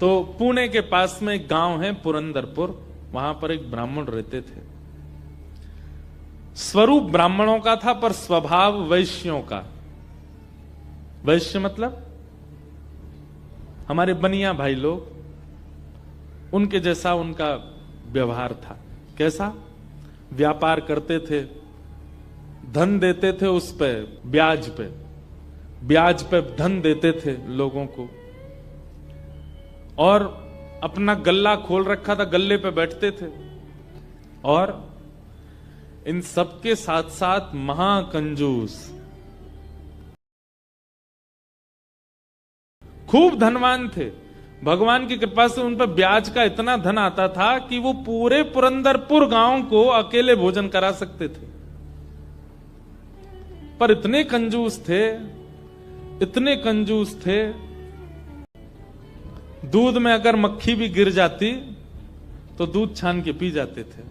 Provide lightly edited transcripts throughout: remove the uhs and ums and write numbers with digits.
तो पुणे के पास में एक गांव है पुरंदरपुर, वहां पर एक ब्राह्मण रहते थे। स्वरूप ब्राह्मणों का था पर स्वभाव वैश्यों का। वैश्य मतलब हमारे बनिया भाई लोग, उनके जैसा उनका व्यवहार था। कैसा? व्यापार करते थे, धन देते थे, उस पे ब्याज पे धन देते थे लोगों को, और अपना गल्ला खोल रखा था, गल्ले पे बैठते थे। और इन सबके साथ साथ महाकंजूस, खूब धनवान थे। भगवान की कृपा से उन पर ब्याज का इतना धन आता था कि वो पूरे पुरंदरपुर गांव को अकेले भोजन करा सकते थे। पर इतने कंजूस थे, दूध में अगर मक्खी भी गिर जाती तो दूध छान के पी जाते थे,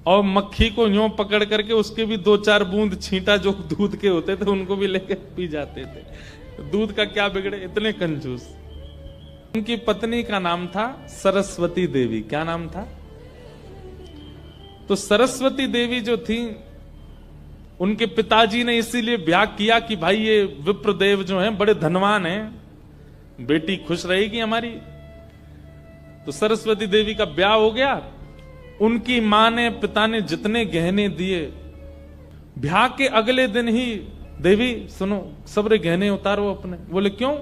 और मक्खी को यूं पकड़ करके उसके भी 2-4 बूंद छींटा जो दूध के होते थे उनको भी लेकर पी जाते थे। दूध का क्या बिगड़े, इतने कंजूस। उनकी पत्नी का नाम था सरस्वती देवी। क्या नाम था? तो सरस्वती देवी जो थी, उनके पिताजी ने इसीलिए ब्याह किया कि भाई ये विप्रदेव जो हैं बड़े धनवान हैं, बेटी खुश रहेगी हमारी। तो सरस्वती देवी का ब्याह हो गया। उनकी मां ने, पिता ने जितने गहने दिए, ब्याह के अगले दिन ही, देवी सुनो, सबरे गहने उतारो अपने। बोले क्यों?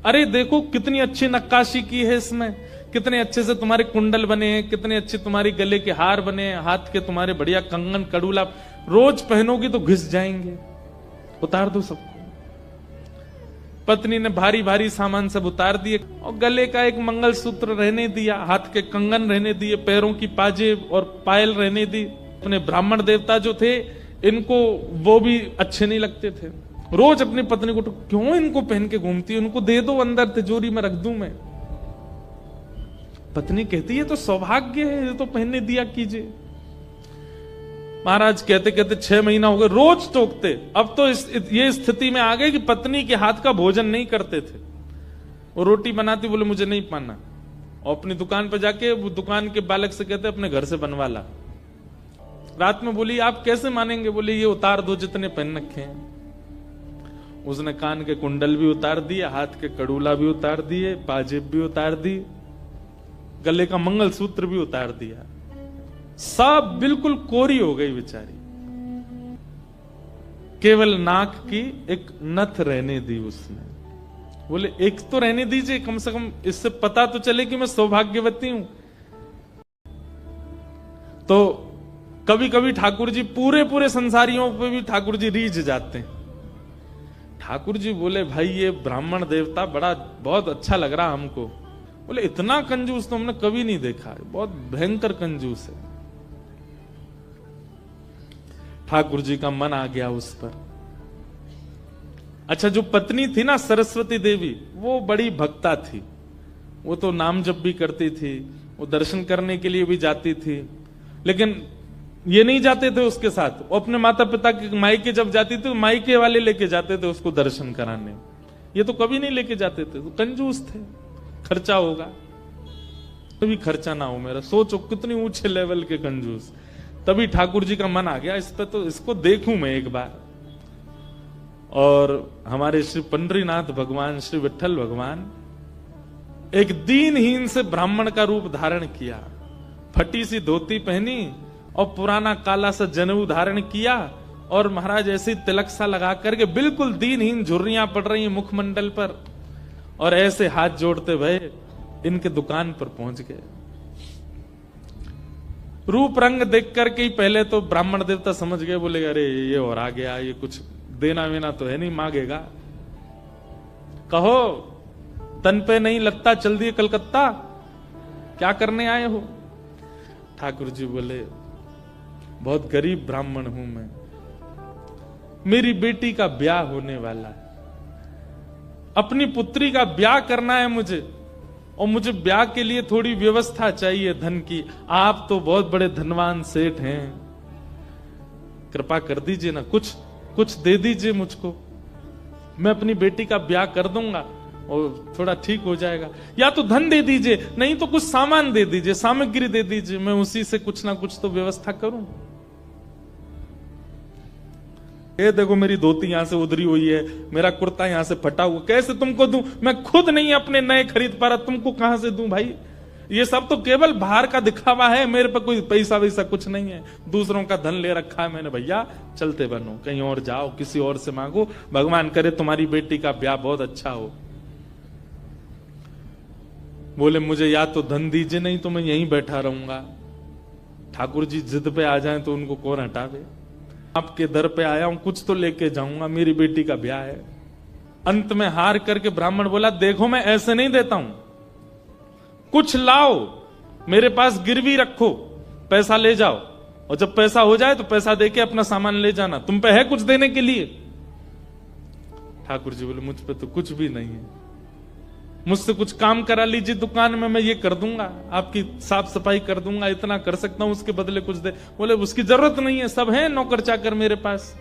अरे देखो कितनी अच्छी नक्काशी की है इसमें, कितने अच्छे से तुम्हारे कुंडल बने हैं, कितने अच्छे तुम्हारे गले के हार बने हैं, हाथ के तुम्हारे बढ़िया कंगन कड़ूला, रोज पहनोगी तो घिस जाएंगे, उतार दो सबको। पत्नी ने भारी भारी सामान सब उतार दिए, और गले का एक मंगलसूत्र रहने दिया, हाथ के कंगन रहने दिए, पैरों की पाजेब और पायल रहने दी। अपने ब्राह्मण देवता जो थे, इनको वो भी अच्छे नहीं लगते थे। रोज अपनी पत्नी को, तो क्यों इनको पहन के घूमती है, उनको दे दो, अंदर तिजोरी में रख दूं मैं। पत्नी कहती है तो सौभाग्य है, ये तो पहनने दिया कीजिए। महाराज कहते कहते 6 महीना हो गए, रोज टोकते। अब तो ये स्थिति में आ गए कि पत्नी के हाथ का भोजन नहीं करते थे। वो रोटी बनाती, बोले मुझे नहीं पाना, और अपनी दुकान पर जाके वो दुकान के बालक से कहते अपने घर से बनवा ला। रात में बोली आप कैसे मानेंगे? बोले ये उतार दो जितने पहन रखे हैं। उसने कान के कुंडल भी उतार दिए, हाथ के कड़ूला भी उतार दिए, पाजेब भी उतार दी, गले का मंगलसूत्र भी उतार दिया। सब बिल्कुल कोरी हो गई बेचारी, केवल नाक की एक नथ रहने दी उसने। बोले एक तो रहने दीजिए, कम से कम इससे पता तो चले कि मैं सौभाग्यवती हूं। तो कभी कभी ठाकुर जी पूरे संसारियों पे भी ठाकुर जी रीझ जाते हैं। ठाकुर जी बोले भाई ये ब्राह्मण देवता बहुत अच्छा लग रहा हमको। बोले इतना कंजूस तो हमने कभी नहीं देखा, बहुत भयंकर कंजूस है। ठाकुर जी का मन आ गया उस पर। अच्छा, जो पत्नी थी ना सरस्वती देवी, वो बड़ी भक्ता थी। वो तो नाम जप भी करती थी, वो दर्शन करने के लिए भी जाती थी, लेकिन ये नहीं जाते थे उसके साथ। वो अपने माता पिता के मायके जब जाती थी, मायके वाले लेके जाते थे उसको दर्शन कराने। ये तो कभी नहीं लेके जाते थे, तो कंजूस थे। खर्चा होगा, कभी खर्चा ना हो मेरा। सोचो कितनी ऊंचे लेवल के कंजूस। तभी ठाकुर जी का मन आ गया इस पे, तो इसको देखूं मैं एक बार। और हमारे श्री पंडरीनाथ भगवान, श्री विठल भगवान, एक दीनहीन से ब्राह्मण का रूप धारण किया, फटी सी धोती पहनी और पुराना काला सा जनेऊ धारण किया, और महाराज ऐसे तिलक सा लगा करके बिल्कुल दीनहीन, झुर्रियां पड़ रही मुखमंडल पर, और ऐसे हाथ जोड़ते भय इनके दुकान पर पहुंच गए। रूप रंग देख करके ही पहले तो ब्राह्मण देवता समझ गए, बोले अरे ये और आ गया, ये कुछ देना वेना तो है नहीं, मांगेगा। कहो तन पे नहीं लगता, चल दिए कलकत्ता, क्या करने आए हो? ठाकुर जी बोले बहुत गरीब ब्राह्मण हूं मैं, मेरी बेटी का ब्याह होने वाला है, अपनी पुत्री का ब्याह करना है मुझे, और मुझे ब्याह के लिए थोड़ी व्यवस्था चाहिए धन की। आप तो बहुत बड़े धनवान सेठ हैं, कृपा कर दीजिए ना, कुछ दे दीजिए मुझको, मैं अपनी बेटी का ब्याह कर दूंगा। और थोड़ा ठीक हो जाएगा। या तो धन दे दीजिए, नहीं तो कुछ सामान दे दीजिए, सामग्री दे दीजिए, मैं उसी से कुछ ना कुछ तो व्यवस्था करूं। ये देखो मेरी धोती यहां से उधरी हुई है, मेरा कुर्ता यहां से फटा हुआ, कैसे तुमको दूं? मैं खुद नहीं अपने नए खरीद पा रहा, तुमको कहां से दूं भाई? ये सब तो केवल बाहर का दिखावा है, मेरे पे कोई पैसा वैसा कुछ नहीं है। दूसरों का धन ले रखा है मैंने, भैया चलते बनो, कहीं और जाओ, किसी और से मांगो, भगवान करे तुम्हारी बेटी का ब्याह बहुत अच्छा हो। बोले मुझे या तो धन दीजिए, नहीं तो मैं यहीं बैठा रहूंगा। ठाकुर जी जिद पे आ जाएं तो उनको कौन हटावे? आपके दर पे आया हूं, कुछ तो लेके जाऊंगा, मेरी बेटी का ब्याह है। अंत में हार करके ब्राह्मण बोला, देखो मैं ऐसे नहीं देता हूं, कुछ लाओ, मेरे पास गिरवी रखो, पैसा ले जाओ, और जब पैसा हो जाए तो पैसा देके अपना सामान ले जाना, तुम पे है कुछ देने के लिए? ठाकुर जी बोले मुझ पे तो कुछ भी नहीं है, मुझसे कुछ काम करा लीजिए दुकान में, मैं ये कर दूंगा, आपकी साफ सफाई कर दूंगा, इतना कर सकता हूं, उसके बदले कुछ दे। बोले उसकी जरूरत नहीं है, सब है नौकर चाकर मेरे पास,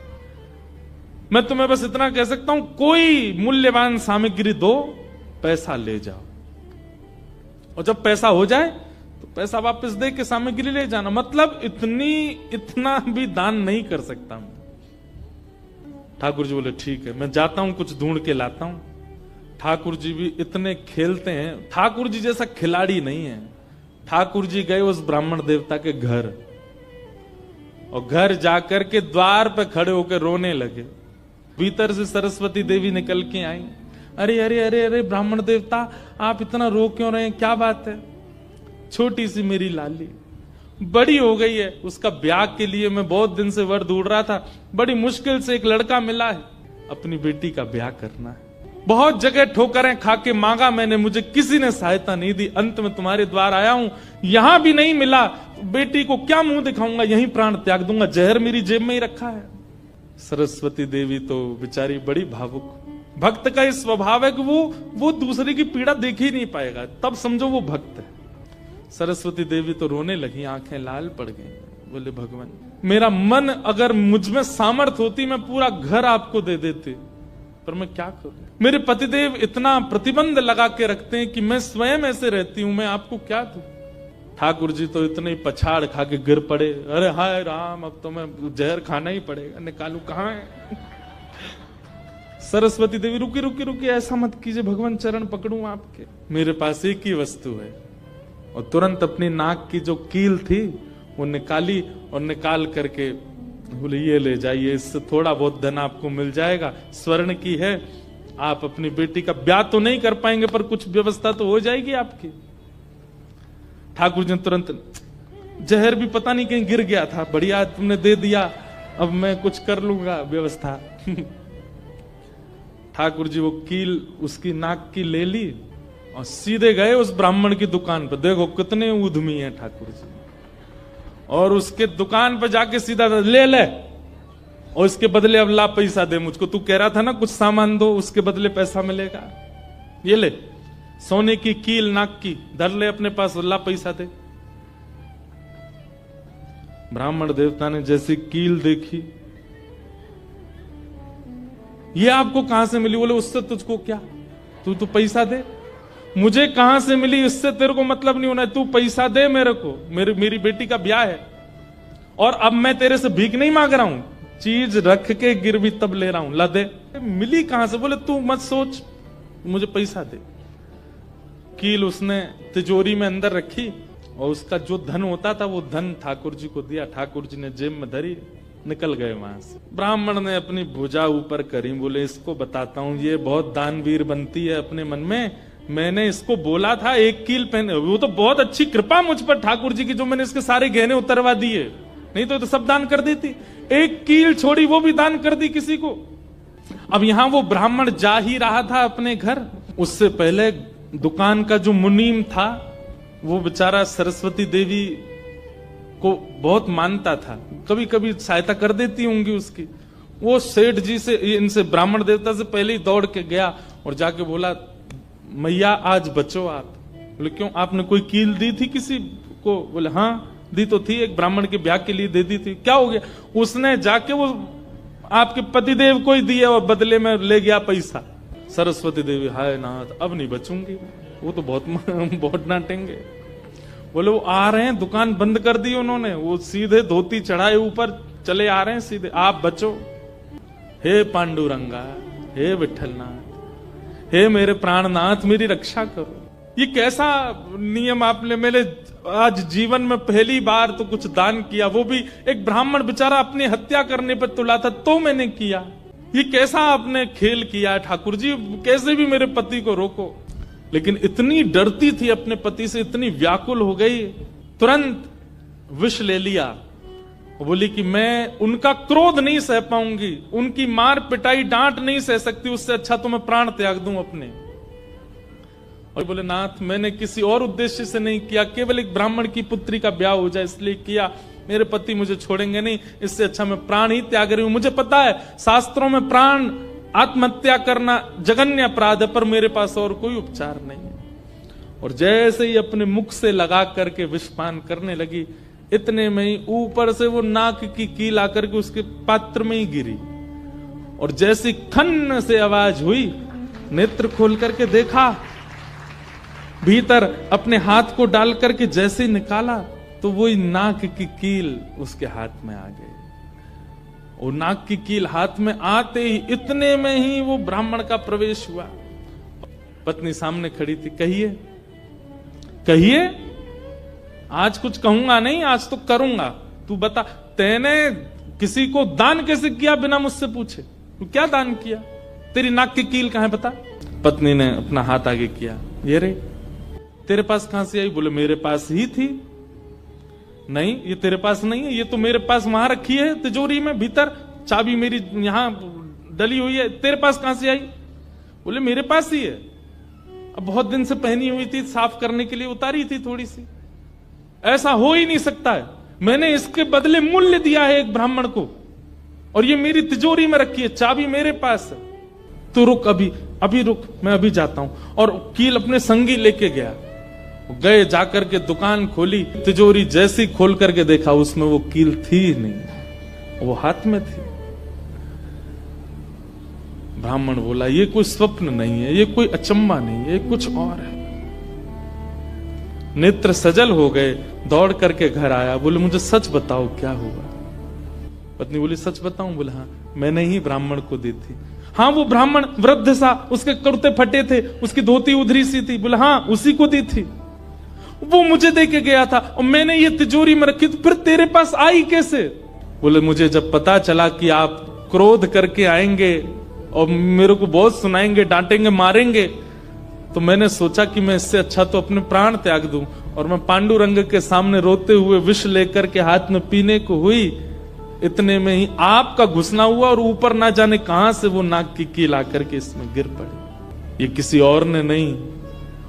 मैं तुम्हें बस इतना कह सकता हूं, कोई मूल्यवान सामग्री दो, पैसा ले जाओ, और जब पैसा हो जाए तो पैसा वापस दे के सामग्री ले जाना। मतलब इतना भी दान नहीं कर सकता मैं। ठाकुर जी बोले ठीक है, मैं जाता हूं, कुछ ढूंढ के लाता हूं। ठाकुर जी भी इतने खेलते हैं, ठाकुर जी जैसा खिलाड़ी नहीं है। ठाकुर जी गए उस ब्राह्मण देवता के घर, और घर जाकर के द्वार पे खड़े होकर रोने लगे। भीतर से सरस्वती देवी निकल के आई, अरे अरे अरे अरे ब्राह्मण देवता, आप इतना रो क्यों रहे हैं, क्या बात है? छोटी सी मेरी लाली बड़ी हो गई है, उसका ब्याह के लिए मैं बहुत दिन से वर ढूंढ रहा था, बड़ी मुश्किल से एक लड़का मिला है, अपनी बेटी का ब्याह करना है। बहुत जगह ठोकरें खा के मांगा मैंने, मुझे किसी ने सहायता नहीं दी, अंत में तुम्हारे द्वार आया हूं, यहां भी नहीं मिला, बेटी को क्या मुंह दिखाऊंगा, यहीं प्राण त्याग दूंगा, जहर मेरी जेब में ही रखा है। सरस्वती देवी तो बेचारी बड़ी भावुक, भक्त का इस स्वभाव है कि वो दूसरे की पीड़ा देख ही नहीं पाएगा, तब समझो वो भक्त है। सरस्वती देवी तो रोने लगी, आंखें लाल पड़ गई। बोले भगवान, मेरा मन अगर मुझ में सामर्थ्य होती, मैं पूरा घर आपको दे देती, पर मैं क्या करूं? मेरे पतिदेव इतना प्रतिबंध लगा के रखते हैं कि मैं स्वयं ऐसे रहती हूं, मैं आपको क्या दूं? ठाकुर जी तो इतने पछाड़ खा के गिर पड़े, अरे हाय राम, अब तो मैं जहर खाना ही पड़ेगा, निकालू कहां है? सरस्वती देवी रुकी रुकी रुकी, ऐसा मत कीजिए भगवान, चरण पकड़ूं आपके, मेरे पास एक ही वस्तु है। और तुरंत अपनी नाक की जो कील थी वो निकाली, और निकाल करके बोले ये ले जाइए, इससे थोड़ा बहुत धन आपको मिल जाएगा, स्वर्ण की है, आप अपनी बेटी का ब्याह तो नहीं कर पाएंगे पर कुछ व्यवस्था तो हो जाएगी आपकी। ठाकुर जी तुरंत, जहर भी पता नहीं कहीं गिर गया था, बढ़िया तुमने दे दिया, अब मैं कुछ कर लूंगा व्यवस्था। ठाकुर जी वो कील उसकी नाक की ले ली और सीधे गए उस ब्राह्मण की दुकान पर। देखो कितने उद्यमी हैं ठाकुर जी, और उसके दुकान पर जाके सीधा ले ले, और इसके बदले अब ला पैसा दे मुझको, तू कह रहा था ना कुछ सामान दो, उसके बदले पैसा मिलेगा, ये ले सोने की कील नाक की, धर ले अपने पास, ला पैसा दे। ब्राह्मण देवता ने जैसी कील देखी, ये आपको कहां से मिली? बोले उससे तुझको क्या, तू तो पैसा दे। मुझे कहां से मिली इससे तेरे को मतलब नहीं होना है, तू पैसा दे मेरे को, मेरी बेटी का ब्याह है, और अब मैं तेरे से भीख नहीं मांग रहा हूं, चीज रख के गिरवी तब ले रहा हूं, ला दे। मिली कहां से? बोले तू मत सोच, मुझे पैसा दे। कील उसने तिजोरी में अंदर रखी, और उसका जो धन होता था वो धन ठाकुर जी को दिया, ठाकुर जी ने जेब में धरी, निकल गए वहां से। ब्राह्मण ने अपनी भुजा ऊपर करी, बोले इसको बताता हूं, ये बहुत दानवीर बनती है अपने मन में, मैंने इसको बोला था एक कील पहने, वो तो बहुत अच्छी कृपा मुझ पर ठाकुर जी की, जो मैंने इसके सारे गहने उतरवा दिए, नहीं तो सब दान कर देती, एक कील छोड़ी वो भी दान कर दी किसी को। अब यहां वो ब्राह्मण जा ही रहा था अपने घर, उससे पहले दुकान का जो मुनीम था वो बेचारा सरस्वती देवी को बहुत मानता था, कभी कभी सहायता कर देती होंगी उसकी। वो सेठ जी से, इनसे ब्राह्मण देवता से पहले ही दौड़ के गया और जाके बोला, मैया आज बचो आप। बोले क्यों, आपने कोई कील दी थी किसी को? बोले हाँ दी तो थी, एक ब्राह्मण के ब्याह के लिए दे दी थी। क्या हो गया? उसने जाके वो आपके पतिदेव को ही दिया और बदले में ले गया पैसा। सरस्वती देवी, हाय नाथ अब नहीं बचूंगी, वो तो बहुत डांटेंगे। बोले वो आ रहे हैं, दुकान बंद कर दी उन्होंने, वो सीधे धोती चढ़ाए ऊपर चले आ रहे हैं सीधे, आप बचो। हे पांडुरंगा, हे विठलनाथ, हे मेरे प्राणनाथ, मेरी रक्षा करो। ये कैसा नियम आपने, मेरे आज जीवन में पहली बार तो कुछ दान किया, वो भी एक ब्राह्मण बेचारा अपनी हत्या करने पर तुला था तो मैंने किया। ये कैसा आपने खेल किया ठाकुर जी, कैसे भी मेरे पति को रोको। लेकिन इतनी डरती थी अपने पति से, इतनी व्याकुल हो गई, तुरंत विष ले लिया। वो बोली कि मैं उनका क्रोध नहीं सह पाऊंगी, उनकी मार पिटाई डांट नहीं सह सकती, उससे अच्छा तो मैं प्राण त्याग दूं अपने। और बोले नाथ मैंने किसी और उद्देश्य से नहीं किया, केवल एक ब्राह्मण की पुत्री का ब्याह हो जाए इसलिए किया, मेरे पति मुझे छोड़ेंगे नहीं, इससे अच्छा मैं प्राण ही त्याग रही हूं। मुझे पता है शास्त्रों में प्राण आत्महत्या करना जघन्य अपराध है, पर मेरे पास और कोई उपचार नहीं है। और जैसे ही अपने मुख से लगा करके विषपान करने लगी, इतने में ही ऊपर से वो नाक की कील आकर के उसके पात्र में ही गिरी। और जैसी खन्न से आवाज हुई, नेत्र खोल करके देखा, भीतर अपने हाथ को डाल करके जैसे निकाला तो वही नाक की कील उसके हाथ में आ गई। और नाक की कील हाथ में आते ही इतने में ही वो ब्राह्मण का प्रवेश हुआ। पत्नी सामने खड़ी थी, कहिए कहिए, आज कुछ कहूंगा नहीं, आज तो करूंगा, तू बता तैने किसी को दान कैसे किया बिना मुझसे पूछे, तू क्या दान किया, तेरी नाक की कील कहां है बता। पत्नी ने अपना हाथ आगे किया, ये रे तेरे पास कहां से आई? बोले मेरे पास ही थी। नहीं ये तेरे पास नहीं है, ये तो मेरे पास वहां रखी है तिजोरी में भीतर, चाबी मेरी यहां डली हुई है, तेरे पास कहां से आई? बोले मेरे पास ही है, अब बहुत दिन से पहनी हुई थी, साफ करने के लिए उतारी थी थोड़ी सी। ऐसा हो ही नहीं सकता है, मैंने इसके बदले मूल्य दिया है एक ब्राह्मण को, और ये मेरी तिजोरी में रखी है, चाबी मेरे पास है। तो रुक, अभी रुक, मैं अभी जाता हूं। और कील अपने संगी लेके गया, गए जाकर के दुकान खोली, तिजोरी जैसी खोल करके देखा उसमें वो कील थी नहीं, वो हाथ में थी। ब्राह्मण बोला ये कोई स्वप्न नहीं है, ये कोई अचंबा नहीं है, ये कुछ और है। नेत्र सजल हो गए, दौड़ करके घर आया, बोले मुझे सच बताओ क्या हुआ। पत्नी बोली सच बताऊं? बोले हाँ, मैंने ही ब्राह्मण को दी थी। हाँ वो ब्राह्मण वृद्ध सा, उसके कुर्ते फटे थे, उसकी धोती उधरी सी थी। बोले हाँ उसी को दी थी, वो मुझे दे के गया था और मैंने ये तिजोरी में रखी, तो फिर तेरे पास आई कैसे? बोले मुझे जब पता चला कि आप क्रोध करके आएंगे और मेरे को बहुत सुनाएंगे, डांटेंगे, मारेंगे, तो मैंने सोचा कि मैं इससे अच्छा तो अपने प्राण त्याग दूं। और मैं पांडुरंग के सामने रोते हुए विष लेकर के हाथ में पीने को हुई, इतने में ही आपका घुसना हुआ और ऊपर ना जाने कहां से वो नाक की कील आकर के इसमें गिर पड़ी। ये किसी और ने नहीं,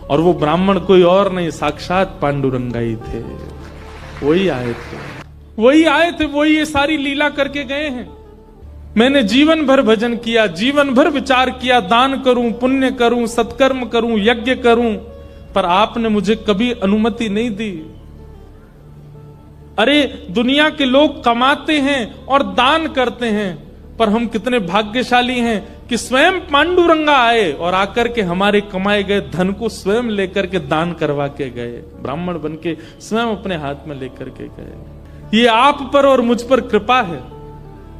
और वो ब्राह्मण कोई और नहीं, साक्षात पांडुरंगा ही थे। वही आए थे, वही ये सारी लीला करके गए हैं। मैंने जीवन भर भजन किया, जीवन भर विचार किया, दान करूं, पुण्य करूं, सत्कर्म करूं, यज्ञ करूं, पर आपने मुझे कभी अनुमति नहीं दी। अरे दुनिया के लोग कमाते हैं और दान करते हैं, पर हम कितने भाग्यशाली हैं कि स्वयं पांडुरंगा आए और आकर के हमारे कमाए गए धन को स्वयं लेकर के दान करवा के गए, ब्राह्मण बन के स्वयं अपने हाथ में लेकर के गए। ये आप पर और मुझ पर कृपा है।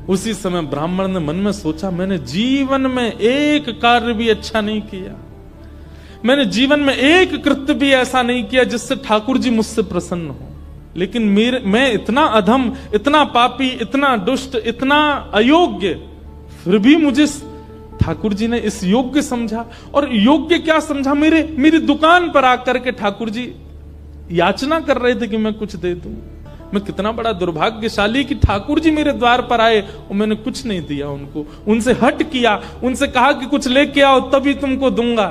उसी समय ब्राह्मण ने मन में सोचा, मैंने जीवन में एक कार्य भी अच्छा नहीं किया, मैंने जीवन में एक कृत्य भी ऐसा नहीं किया जिससे ठाकुर जी मुझसे प्रसन्न हो, लेकिन मैं इतना अधम, इतना पापी, इतना दुष्ट, इतना अयोग्य, फिर भी मुझे ठाकुर जी ने इस योग्य समझा। और योग्य क्या समझा, मेरी दुकान पर आकर के ठाकुर जी याचना कर रहे थे कि मैं कुछ दे दूं। मैं कितना बड़ा दुर्भाग्यशाली कि ठाकुर जी मेरे द्वार पर आए और मैंने कुछ नहीं दिया उनको, उनसे हट किया, उनसे कहा कि कुछ लेके आओ तभी तुमको दूंगा।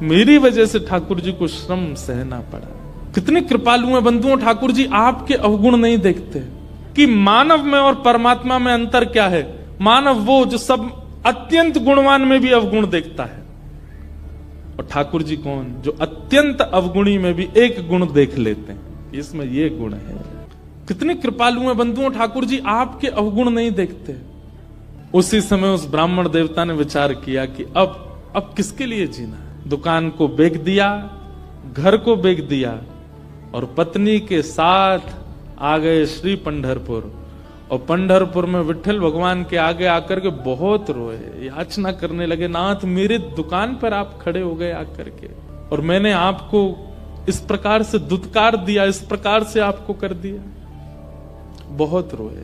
मेरी वजह से ठाकुर जी को श्रम सहना पड़ा। कितने कृपालु हैं बंधुओं ठाकुर जी, आपके अवगुण नहीं देखते कि मानव में और परमात्मा में अंतर क्या है। मानव वो जो सब अत्यंत गुणवान में भी अवगुण देखता है, और ठाकुर जी कौन, जो अत्यंत अवगुणी में भी एक गुण देख लेते हैं, इसमें ये गुण है। कितने कृपालु हैं बंधुओं ठाकुर जी, आपके अवगुण नहीं देखते। उसी समय उस ब्राह्मण देवता ने विचार किया कि अब अब किसके लिए जीना? दुकान को बेच दिया, घर को बेच दिया और पत्नी के साथ आ गए श्री पंढरपुर। और पंढरपुर में विठल भगवान के आगे आकर के बहुत रोए, याचना करने लगे, नाथ मेरे दुकान पर आप खड़े हो गए आकर के, और मैंने आपको इस प्रकार से दुत्कार दिया, इस प्रकार से आपको कर दिया। बहुत रोए।